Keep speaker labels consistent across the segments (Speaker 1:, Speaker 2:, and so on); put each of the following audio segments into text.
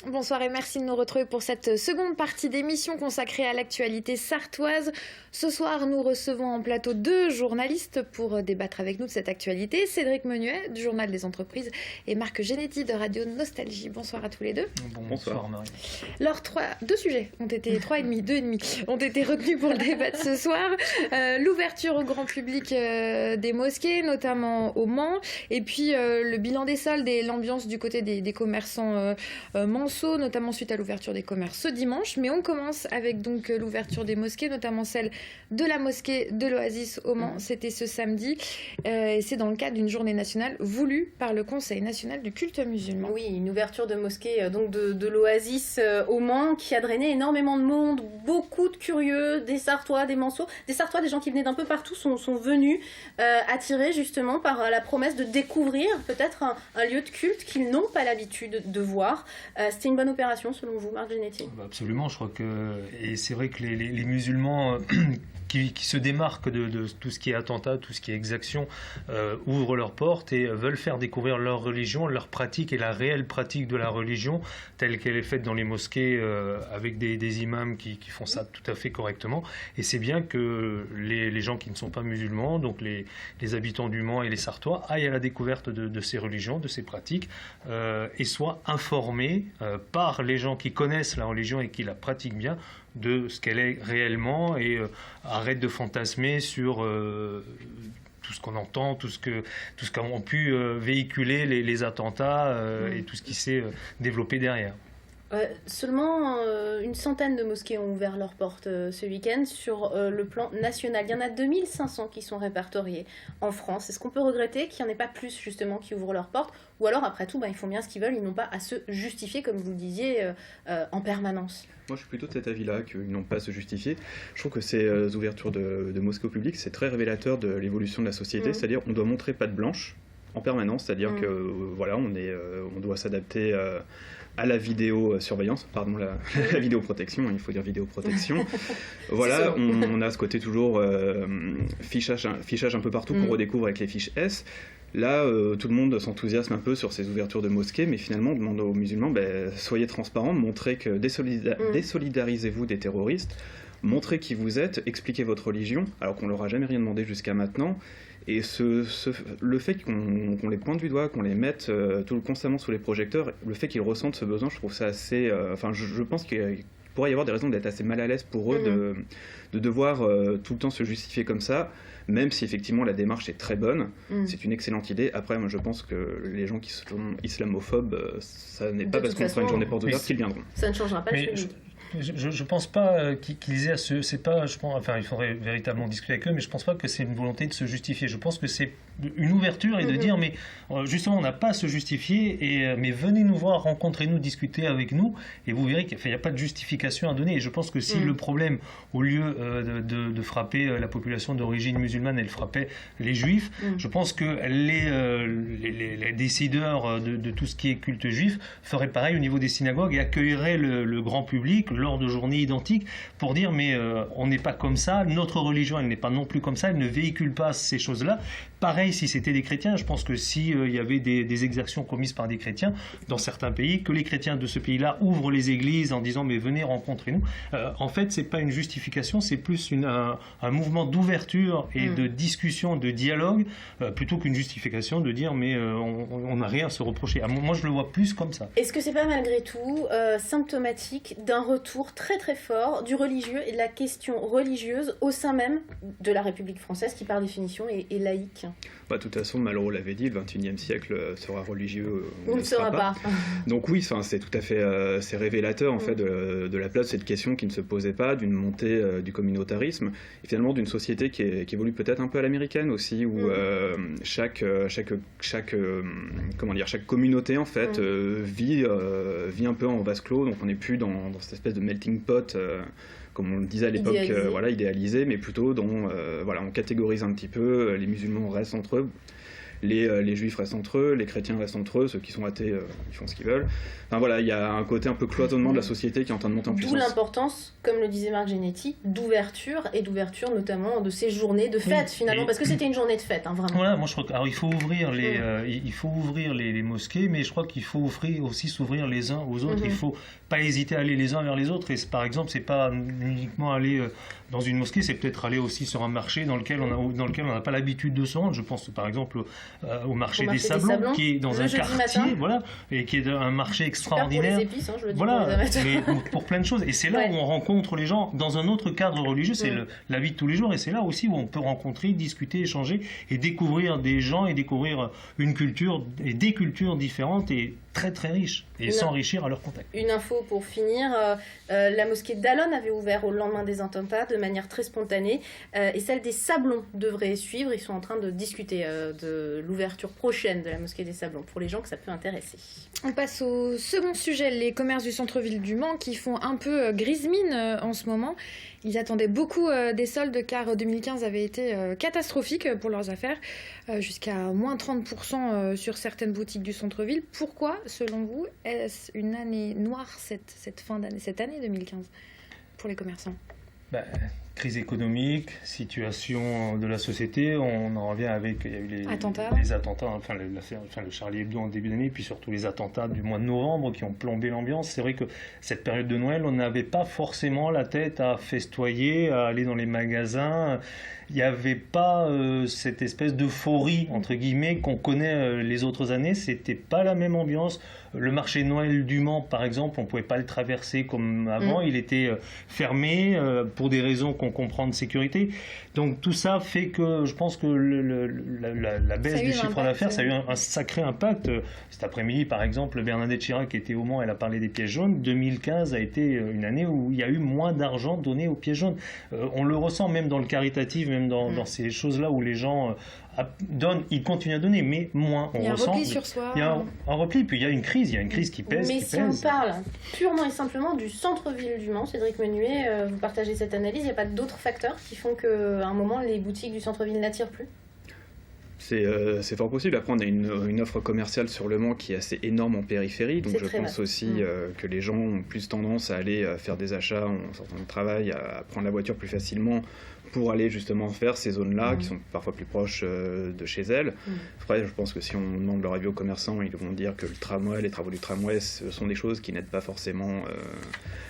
Speaker 1: Bonsoir et merci de nous retrouver pour cette seconde partie d'émission consacrée à l'actualité sartoise. Ce soir, nous recevons en plateau 2 journalistes pour débattre avec nous de cette actualité. Cédric Menuet du Journal des Entreprises et Marc Genetti de Radio Nostalgie. Bonsoir à tous les deux.
Speaker 2: Bonsoir Marie.
Speaker 1: Alors, deux sujets ont été, deux et demi, ont été retenus pour le débat de ce soir. L'ouverture au grand public des mosquées, notamment au Mans, et puis le bilan des soldes et l'ambiance du côté des commerçants Manceau, notamment suite à l'ouverture des commerces ce dimanche. Mais on commence avec donc l'ouverture des mosquées, notamment celle de la mosquée de l'Oasis au Mans. C'était ce samedi et c'est dans le cadre d'une journée nationale voulue par le Conseil national du culte musulman.
Speaker 3: Oui, une ouverture de mosquée donc de l'Oasis au Mans qui a drainé énormément de monde, beaucoup de curieux, des Sartois, des Manceaux, des Sartois, des gens qui venaient d'un peu partout sont venus attirés justement par la promesse de découvrir peut-être un lieu de culte qu'ils n'ont pas l'habitude de voir. C'était une bonne opération selon vous, Marc Genetti?
Speaker 2: Absolument, je crois que... Et c'est vrai que les musulmans... Qui se démarquent de tout ce qui est attentat, tout ce qui est exaction, ouvrent leurs portes et veulent faire découvrir leur religion, leur pratique et la réelle pratique de la religion telle qu'elle est faite dans les mosquées avec des imams qui font ça tout à fait correctement. Et c'est bien que les gens qui ne sont pas musulmans, donc les habitants du Mans et les Sartois, aillent à la découverte de ces religions, de ces pratiques et soient informés par les gens qui connaissent la religion et qui la pratiquent bien de ce qu'elle est réellement et arrête de fantasmer sur tout ce qu'on entend, tout ce qu'ont pu véhiculer les attentats et tout ce qui s'est développé derrière.
Speaker 3: Seulement une centaine de mosquées ont ouvert leurs portes ce week-end sur le plan national. Il y en a 2500 qui sont répertoriés en France. Est-ce qu'on peut regretter qu'il n'y en ait pas plus justement qui ouvrent leurs portes? Ou alors après tout, ils font bien ce qu'ils veulent, ils n'ont pas à se justifier comme vous le disiez en permanence?
Speaker 4: Moi je suis plutôt de cet avis-là, qu'ils n'ont pas à se justifier. Je trouve que ces ouvertures de mosquées au public, c'est très révélateur de l'évolution de la société. C'est-à-dire on doit montrer patte blanche en permanence, c'est-à-dire que voilà, on doit s'adapter à la vidéosurveillance, pardon, la vidéoprotection, il faut dire vidéoprotection. Voilà, on a ce côté toujours fichage un peu partout qu'on redécouvre avec les fiches S. Là, tout le monde s'enthousiasme un peu sur ces ouvertures de mosquées, mais finalement, on demande aux musulmans, soyez transparents, montrez que désolidarisez-vous des terroristes, montrez qui vous êtes, expliquez votre religion, alors qu'on leur a jamais rien demandé jusqu'à maintenant. Et le fait qu'on les pointe du doigt, qu'on les mette constamment sous les projecteurs, le fait qu'ils ressentent ce besoin, je trouve ça assez... je pense qu'il pourrait y avoir des raisons d'être assez mal à l'aise pour eux de devoir tout le temps se justifier comme ça, même si effectivement la démarche est très bonne. C'est une excellente idée. Après, moi, je pense que les gens qui sont islamophobes, ça n'est pas parce qu'on fera une journée porte ouverte qu'ils viendront.
Speaker 3: Ça ne changera pas le
Speaker 2: Je pense pas qu'ils aient à se... C'est pas, je pense, il faudrait véritablement discuter avec eux, mais je pense pas que c'est une volonté de se justifier. Je pense que c'est une ouverture et de dire, mais justement, on n'a pas à se justifier, mais venez nous voir, rencontrez-nous, discutez avec nous, et vous verrez qu'il n'y a pas de justification à donner. Et je pense que si le problème, au lieu de frapper la population d'origine musulmane, elle frappait les juifs, je pense que les décideurs de tout ce qui est culte juif feraient pareil au niveau des synagogues et accueilleraient le grand public lors de journées identiques pour dire mais on n'est pas comme ça, notre religion elle n'est pas non plus comme ça, elle ne véhicule pas ces choses-là. Pareil si c'était des chrétiens, je pense que si il y avait des exactions commises par des chrétiens dans certains pays, que les chrétiens de ce pays-là ouvrent les églises en disant mais venez rencontrez-nous, en fait c'est pas une justification, c'est plus un mouvement d'ouverture et de discussion, de dialogue, plutôt qu'une justification de dire mais on n'a rien à se reprocher. Moi je le vois plus comme ça.
Speaker 3: Est-ce que c'est pas malgré tout symptomatique d'un retour très très fort du religieux et de la question religieuse au sein même de la République française qui par définition est laïque?
Speaker 4: De toute façon, Malraux l'avait dit, le XXIe siècle sera religieux
Speaker 3: ou ne sera pas.
Speaker 4: Donc oui, c'est tout à fait c'est révélateur en fait de la place de cette question qui ne se posait pas, d'une montée du communautarisme et finalement d'une société qui évolue peut-être un peu à l'américaine aussi, où chaque communauté en fait vit un peu en vase clos, donc on n'est plus dans cette espèce de melting pot comme on le disait à l'époque, idéalisé, mais plutôt on catégorise un petit peu, les musulmans restent entre eux. les juifs restent entre eux, les chrétiens restent entre eux, ceux qui sont athées, ils font ce qu'ils veulent. Enfin voilà, il y a un côté un peu cloisonnement de la société qui est en train de monter en puissance.
Speaker 3: D'où l'importance, comme le disait Marc Genetti, d'ouverture, et d'ouverture notamment de ces journées de fête finalement, parce que c'était une journée de fête, hein, vraiment.
Speaker 2: Voilà, moi je crois qu'il faut ouvrir les mosquées, mais je crois qu'il faut aussi s'ouvrir les uns aux autres. Il faut pas hésiter à aller les uns vers les autres. Et par exemple, c'est pas uniquement aller dans une mosquée, c'est peut-être aller aussi sur un marché dans lequel on n'a pas l'habitude de se rendre. Je pense par exemple au marché des Sablons, qui est dans un quartier, voilà, et qui est un marché extraordinaire.
Speaker 3: Super pour les épices, hein, je le dis,
Speaker 2: voilà,
Speaker 3: pour les amateurs.
Speaker 2: mais pour plein de choses. Et c'est là où on rencontre les gens dans un autre cadre religieux, c'est la vie de tous les jours. Et c'est là aussi où on peut rencontrer, discuter, échanger et découvrir des gens et découvrir une culture et des cultures différentes et très très riches et s'enrichir à leur contact.
Speaker 3: Une info pour finir, la mosquée d'Alonne avait ouvert au lendemain des attentats de manière très spontanée et celle des Sablons devrait suivre. Ils sont en train de discuter de l'ouverture prochaine de la mosquée des Sablons pour les gens que ça peut intéresser.
Speaker 1: On passe au second sujet, les commerces du centre-ville du Mans qui font un peu grise mine en ce moment. Ils attendaient beaucoup des soldes car 2015 avait été catastrophique pour leurs affaires, jusqu'à moins 30% sur certaines boutiques du centre-ville. Pourquoi, selon vous, est-ce une année noire cette année 2015 pour les commerçants ?
Speaker 2: Crise économique, situation de la société, on en revient avec, il y a eu les attentats, enfin le Charlie Hebdo en début d'année, puis surtout les attentats du mois de novembre qui ont plombé l'ambiance. C'est vrai que cette période de Noël, on n'avait pas forcément la tête à festoyer, à aller dans les magasins. Il n'y avait pas cette espèce d'euphorie, entre guillemets, qu'on connaît les autres années. C'était pas la même ambiance. Le marché de Noël du Mans, par exemple, on ne pouvait pas le traverser comme avant. Il était fermé pour des raisons qu'on comprend de sécurité. Donc tout ça fait que je pense que la baisse du chiffre d'affaires, ça a eu un sacré impact. Cet après-midi, par exemple, Bernadette Chirac était au Mans, elle a parlé des pièces jaunes. 2015 a été une année où il y a eu moins d'argent donné aux pièces jaunes. On le ressent même dans le caritatif, même dans ces choses-là où les gens donnent, ils continuent à donner, mais moins.
Speaker 1: Il y a un repli sur soi.
Speaker 2: Il y a un repli, puis il y a une crise qui pèse.
Speaker 3: Mais si on parle purement et simplement du centre-ville du Mans, Cédric Menuet, vous partagez cette analyse, il n'y a pas d'autres facteurs qui font qu'à un moment, les boutiques du centre-ville n'attirent plus ?
Speaker 4: C'est fort possible. Après, on a une offre commerciale sur Le Mans qui est assez énorme en périphérie. Donc, je pense aussi que les gens ont plus tendance à aller faire des achats en sortant de travail, à prendre la voiture plus facilement pour aller justement faire ces zones-là qui sont parfois plus proches de chez elles. Après, je pense que si on demande leur avis aux commerçants, ils vont dire que le tramway, les travaux du tramway, ce sont des choses qui n'aident pas forcément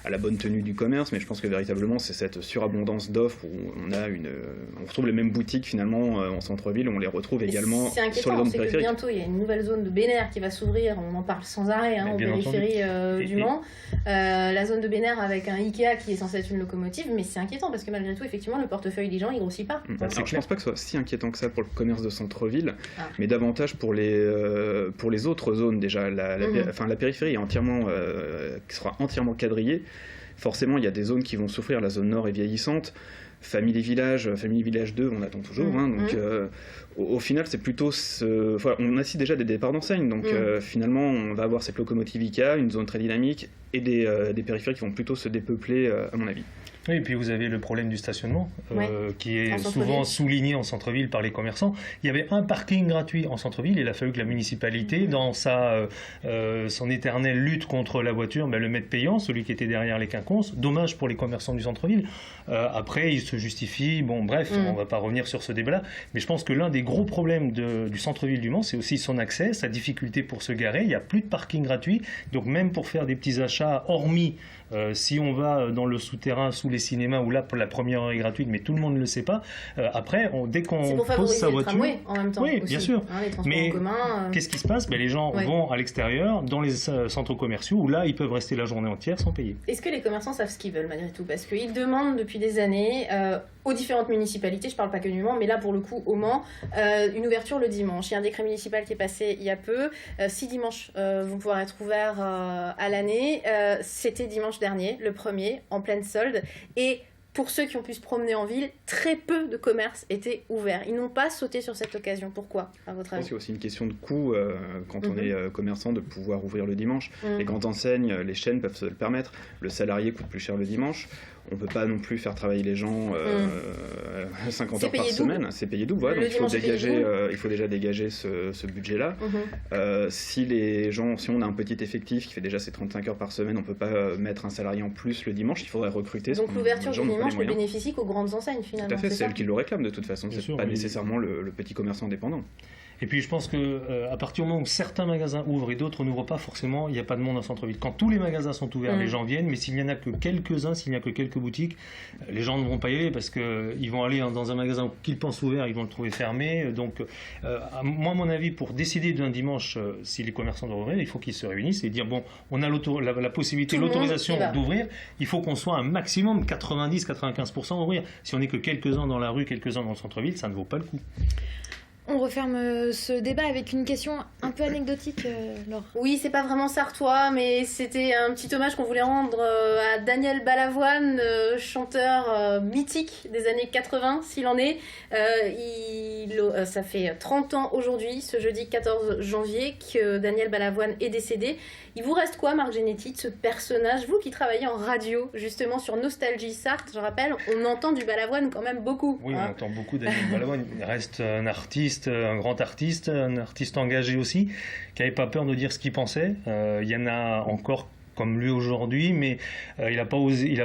Speaker 4: à la bonne tenue du commerce, mais je pense que véritablement, c'est cette surabondance d'offres où on retrouve les mêmes boutiques finalement en centre-ville, on les retrouve également sur les zones périphériques.
Speaker 3: C'est bientôt, il y a une nouvelle zone de Bénère qui va s'ouvrir, on en parle sans arrêt, en périphérie du Mans. La zone de Bénère avec un Ikea qui est censé être une locomotive, mais c'est inquiétant parce que malgré tout, effectivement, le portefeuille des gens, il grossit pas.
Speaker 4: Je pense pas que ce soit si inquiétant que ça pour le commerce de centre-ville, mais davantage pour les autres zones déjà. La périphérie est qui sera entièrement quadrillée. Forcément, il y a des zones qui vont souffrir. La zone nord est vieillissante. Famille Village 2, on attend toujours. Donc, au final, c'est plutôt on a aussi déjà des départs d'enseigne. Donc, finalement, on va avoir cette locomotive IKEA, une zone très dynamique, et des périphéries qui vont plutôt se dépeupler, à mon avis.
Speaker 2: Oui, et puis vous avez le problème du stationnement, qui est souvent souligné en centre-ville par les commerçants. Il y avait un parking gratuit en centre-ville, il a fallu que la municipalité, dans son éternelle lutte contre la voiture, le mette payant, celui qui était derrière les quinconces. Dommage pour les commerçants du centre-ville. Après, il se justifie, on ne va pas revenir sur ce débat-là, mais je pense que l'un des gros problèmes du centre-ville du Mans, c'est aussi son accès, sa difficulté pour se garer. Il n'y a plus de parking gratuit, donc même pour faire des petits achats, hormis si on va dans le souterrain, sous les cinémas, où là, pour la première heure est gratuite, mais tout le monde ne le sait pas. Après, dès qu'on pose sa voiture...
Speaker 3: C'est pour favoriser le tramway, en même temps.
Speaker 2: Oui,
Speaker 3: aussi,
Speaker 2: bien sûr.
Speaker 3: Les transports
Speaker 2: mais
Speaker 3: en commun...
Speaker 2: qu'est-ce qui se passe ? Les gens vont à l'extérieur, dans les centres commerciaux, où là, ils peuvent rester la journée entière sans payer.
Speaker 3: Est-ce que les commerçants savent ce qu'ils veulent, malgré tout ? Parce qu'ils demandent depuis des années aux différentes municipalités, je ne parle pas que du Mans, mais là, pour le coup, au Mans, une ouverture le dimanche. Il y a un décret municipal qui est passé il y a peu. 6 dimanches vont pouvoir être ouverts à l'année. C'était dimanche dernier, le 1er, en pleine solde. Et pour ceux qui ont pu se promener en ville, très peu de commerces étaient ouverts. Ils n'ont pas sauté sur cette occasion. Pourquoi, à votre avis ?
Speaker 4: Je pense qu'il y a aussi une question de coût quand on est commerçant de pouvoir ouvrir le dimanche. Les grandes enseignes, les chaînes peuvent se le permettre. Le salarié coûte plus cher le dimanche. on peut pas non plus faire travailler les gens 50 heures par semaine. C'est payé double. Voilà, donc il faut déjà dégager ce budget-là. Si on a un petit effectif qui fait déjà ses 35 heures par semaine, on peut pas mettre un salarié en plus le dimanche, il faudrait recruter.
Speaker 3: Donc l'ouverture du dimanche ne bénéficie qu'aux grandes enseignes finalement.
Speaker 4: Tout à fait, c'est elles qui le réclament de toute façon, c'est pas nécessairement le petit commerçant indépendant.
Speaker 2: Et puis je pense que à partir du moment où certains magasins ouvrent et d'autres n'ouvrent pas, forcément, il n'y a pas de monde en centre-ville. Quand tous les magasins sont ouverts, les gens viennent, mais s'il n'y en a que quelques-uns, s'il n'y a que quelques boutiques, les gens ne vont pas y aller parce qu'ils vont aller dans un magasin qu'ils pensent ouvert, ils vont le trouver fermé. Donc, moi, à mon avis, pour décider d'un dimanche, si les commerçants doivent ouvrir, il faut qu'ils se réunissent et dire, bon, on a la possibilité, l'autorisation d'ouvrir, il faut qu'on soit un maximum 90-95% d'ouvrir. Si on n'est que quelques-uns dans la rue, quelques-uns dans le centre-ville, ça ne vaut pas le coup.
Speaker 1: On referme ce débat avec une question un peu anecdotique, Laure.
Speaker 3: Oui, c'est pas vraiment sartois, mais c'était un petit hommage qu'on voulait rendre à Daniel Balavoine, chanteur mythique des années 80, s'il en est. Ça fait 30 ans aujourd'hui, ce jeudi 14 janvier, que Daniel Balavoine est décédé. Il vous reste quoi, Marc Genetti, de ce personnage? Vous qui travaillez en radio, justement, sur Nostalgie Sarthe, je rappelle, on entend du Balavoine quand même beaucoup.
Speaker 2: Oui, on entend beaucoup Daniel Balavoine. Il reste un artiste, un grand artiste, un artiste engagé aussi, qui n'avait pas peur de dire ce qu'il pensait. Il y en a encore comme lui aujourd'hui, mais il n'a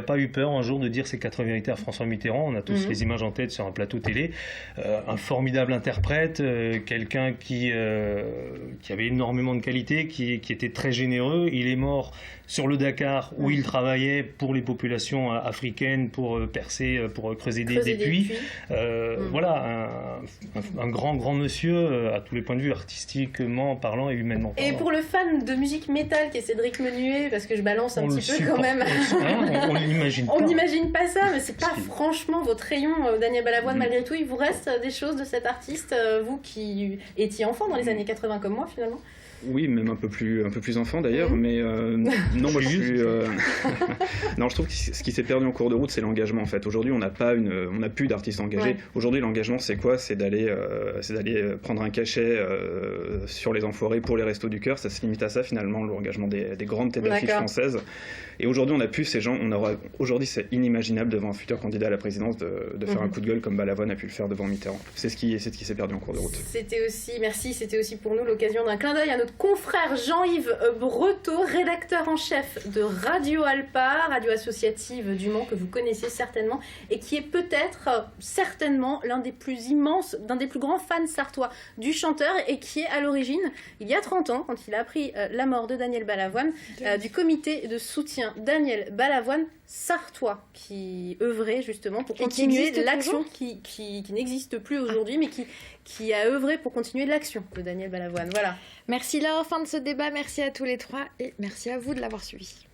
Speaker 2: pas eu peur un jour de dire ses 4 vérités à François Mitterrand. On a tous les images en tête sur un plateau télé. Un formidable interprète, quelqu'un qui avait énormément de qualité, qui était très généreux. Il est mort sur le Dakar où il travaillait pour les populations africaines, pour creuser des puits. Voilà, un grand monsieur à tous les points de vue, artistiquement parlant et humainement parlant.
Speaker 3: Et pour le fan de musique métal qui est Cédric Menuet, parce que je balance un petit peu quand même.
Speaker 2: On l'imagine pas.
Speaker 3: On n'imagine pas ça, mais c'est pas franchement votre rayon, Daniel Balavoine, malgré tout. Il vous reste des choses de cet artiste, vous qui étiez enfant dans les années 80 comme moi finalement.
Speaker 4: Oui, même un peu plus enfant d'ailleurs, mais non, moi je suis. Non, je trouve que ce qui s'est perdu en cours de route, c'est l'engagement en fait. Aujourd'hui, on n'a plus d'artistes engagés. Ouais. Aujourd'hui, l'engagement, c'est quoi? C'est d'aller prendre un cachet sur les enfoirés pour les Restos du Cœur. Ça se limite à ça finalement, l'engagement des grandes têtes d'affiche françaises. Et aujourd'hui, on n'a plus ces gens. Aujourd'hui, c'est inimaginable devant un futur candidat à la présidence de faire un coup de gueule comme Balavoine a pu le faire devant Mitterrand. C'est ce qui s'est perdu en cours de route.
Speaker 3: C'était aussi pour nous l'occasion d'un clin d'œil à notre confrère Jean-Yves Breteau, rédacteur en chef de Radio Alpa, radio associative du Mans que vous connaissez certainement et qui est peut-être certainement l'un des plus grands fans sartois du chanteur et qui est à l'origine, il y a 30 ans, quand il a appris la mort de Daniel Balavoine, du comité de soutien Daniel Balavoine sartois qui œuvrait justement pour continuer l'action qui n'existe plus aujourd'hui mais qui a œuvré pour continuer l'action de Daniel Balavoine. Voilà.
Speaker 1: Merci Laure, fin de ce débat, merci à tous les trois et merci à vous de l'avoir suivi.